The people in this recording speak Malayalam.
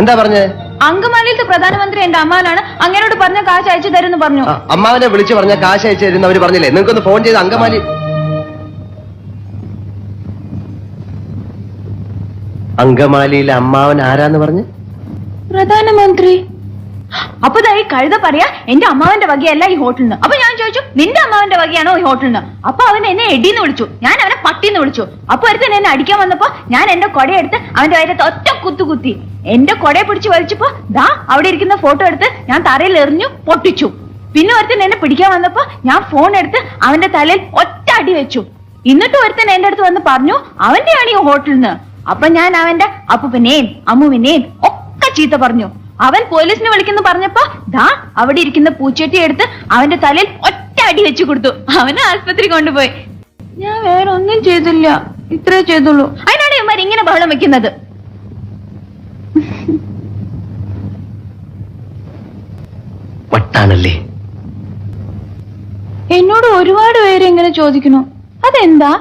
എന്താ പറഞ്ഞേ? അങ്കമാലിയിലത്തെ പ്രധാനമന്ത്രി എന്റെ അമ്മാവനാണ്, അങ്ങനോട് പറഞ്ഞ കാശ് അയച്ചു തരുമെന്ന് പറഞ്ഞു. അമ്മാവനെ വിളിച്ചു പറഞ്ഞ കാശ് അയച്ചു തരുന്ന അവര് പറഞ്ഞില്ലേ? നിങ്ങൾക്കൊന്ന് ഫോൺ ചെയ്ത് അങ്കമാലി. അങ്കമാലിയിലെ അമ്മാവൻ ആരാന്ന് പറഞ്ഞു? പ്രധാനമന്ത്രി. അപ്പൊ ഈ കഴുത പറയാ എന്റെ അമ്മാവന്റെ വകയല്ല ഈ ഹോട്ടലിന്. അപ്പൊ ഞാൻ ചോദിച്ചു നിന്റെ അമ്മാവന്റെ വകയാണോ ഈ ഹോട്ടലിന്? അപ്പൊ അവൻ എന്നെ എടിന്ന് വിളിച്ചു, ഞാൻ അവനെ പട്ടിന്ന് വിളിച്ചു. അപ്പൊ ഒരുത്തൻ എന്നെ അടിക്കാൻ വന്നപ്പോ ഞാൻ എന്റെ കൊടയെടുത്ത് അവന്റെ വയറ്റത്ത് ഒറ്റ കുത്തി. എന്റെ കൊടയെ പിടിച്ച് വലിച്ചപ്പോ ദാ അവിടെ ഇരിക്കുന്ന ഫോട്ടോ എടുത്ത് ഞാൻ തറയിൽ എറിഞ്ഞു പൊട്ടിച്ചു. പിന്നെ ഒരുത്തൻ എന്നെ പിടിക്കാൻ വന്നപ്പോ ഞാൻ ഫോൺ എടുത്ത് അവന്റെ തലയിൽ ഒറ്റ അടി വെച്ചു. എന്നിട്ട് ഒരുത്തൻ എന്റെ അടുത്ത് വന്ന് പറഞ്ഞു അവന്റെയാണ് ഈ ഹോട്ടലിന്. അപ്പൊ ഞാൻ അവന്റെ അപ്പൂപ്പനെയും അമ്മുവിനെയും ഒക്കെ ചീത്ത പറഞ്ഞു. അവൻ പോലീസിനെ വിളിക്കുന്നു പറഞ്ഞപ്പോ ദാ അവിടെ ഇരിക്കുന്ന പൂച്ചട്ടി എടുത്ത് അവന്റെ തലയിൽ ഒറ്റ അടി വെച്ചു കൊടുത്തു. അവനെ ആശുപത്രി കൊണ്ടുപോയി. ഞാൻ വേറെ ഒന്നും ചെയ്തില്ല, ഇത്രേ ചെയ്തുള്ളൂ. അതിനാണ് ഇവന്മാർ ഇങ്ങനെ ബഹളം വെക്കുന്നത്. വട്ടാണല്ലേ? എന്നോട് ഒരുപാട് പേര് ഇങ്ങനെ ചോദിക്കുന്നു, അതെന്താ?